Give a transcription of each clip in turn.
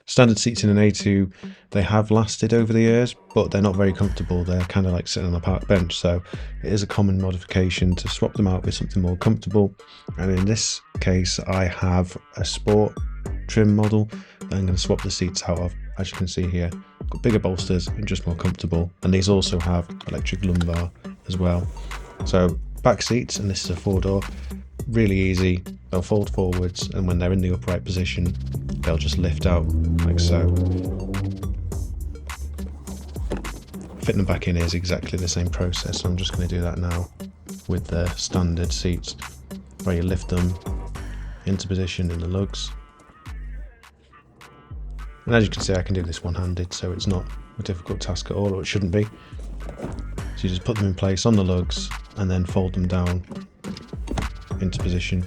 Standard seats in an A2, they have lasted over the years, but they're not very comfortable. They're kind of like sitting on a park bench, so it is a common modification to swap them out with something more comfortable. And in this case, I have a sport trim model that I'm going to swap the seats out of. As you can see here, got bigger bolsters and just more comfortable. And these also have electric lumbar as well. So back seats, and this is a 4-door, really easy. They'll fold forwards, and when they're in the upright position, they'll just lift out like so. Fitting them back in is exactly the same process, so I'm just going to do that now with the standard seats, where you lift them into position in the lugs. And as you can see, I can do this one-handed, so it's not a difficult task at all, or it shouldn't be. So you just put them in place on the lugs and then fold them down into position.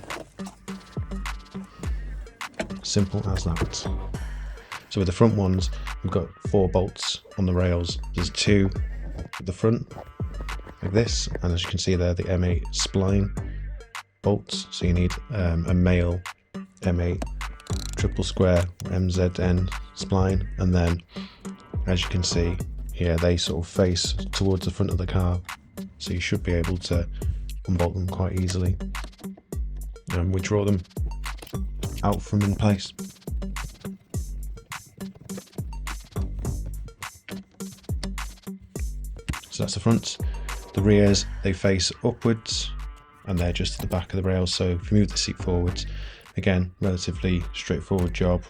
Simple as that. So with the front ones, we've got 4 bolts on the rails. There's 2 at the front, like this, and as you can see there, the M8 spline bolts. So you need a male M8 triple square MZN spline, and then as you can see here, they sort of face towards the front of the car, so you should be able to unbolt them quite easily. And we draw them out from in place. So that's the fronts. The rears, they face upwards and they're just at the back of the rails, so if you move the seat forwards, again, relatively straightforward job.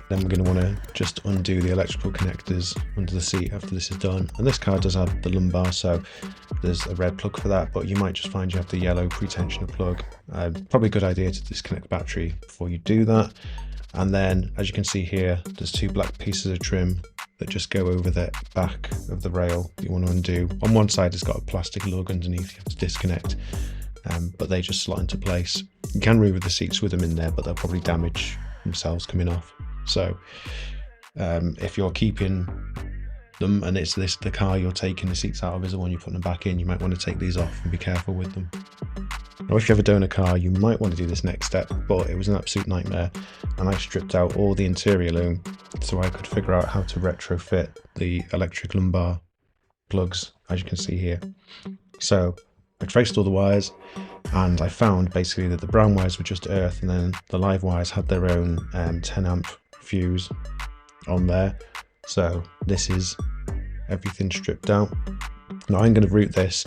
Then we're going to want to just undo the electrical connectors under the seat after this is done. And this car does have the lumbar, so there's a red plug for that, but you might just find you have the yellow pre-tensioner plug. Probably a good idea to disconnect the battery before you do that. And then, as you can see here, there's 2 black pieces of trim that just go over the back of the rail that you want to undo. On one side, it's got a plastic lug underneath you have to disconnect, but they just slot into place. You can remove the seats with them in there, but they'll probably damage themselves coming off. So if you're keeping them and it's the car you're taking the seats out of is the one you're putting them back in, you might want to take these off and be careful with them. Now, if you ever own a car, you might want to do this next step, but it was an absolute nightmare, and I stripped out all the interior loom so I could figure out how to retrofit the electric lumbar plugs, as you can see here. So I traced all the wires, and I found basically that the brown wires were just earth, and then the live wires had their own 10 amp fuse on there. So this is everything stripped out. Now I'm going to route this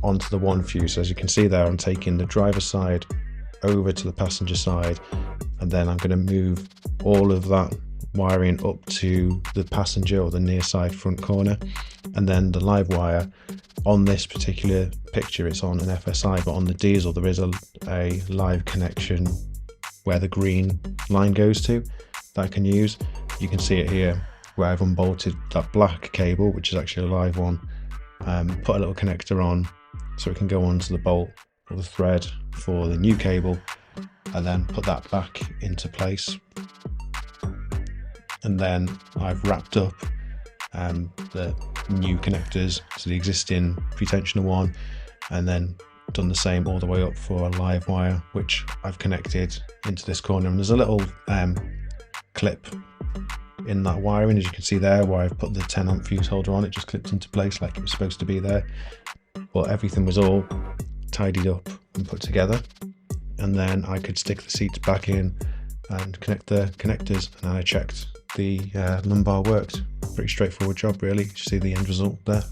onto the one fuse. So as you can see there, I'm taking the driver's side over to the passenger side, and then I'm going to move all of that wiring up to the passenger or the near side front corner, and then the live wire on this particular picture, it's on an FSI, but on the diesel there is a live connection where the green line goes to that I can use. You can see it here where I've unbolted that black cable, which is actually a live one, put a little connector on so it can go onto the bolt or the thread for the new cable, and then put that back into place. And then I've wrapped up the new connectors to the existing pre-tensioner one, and then done the same all the way up for a live wire, which I've connected into this corner. And there's a little clip in that wiring, as you can see there, where I've put the 10 amp fuse holder on. It just clipped into place like it was supposed to be there, but everything was all tidied up and put together. And then I could stick the seats back in and connect the connectors, and I checked the lumbar worked. Pretty straightforward job really. You see the end result there.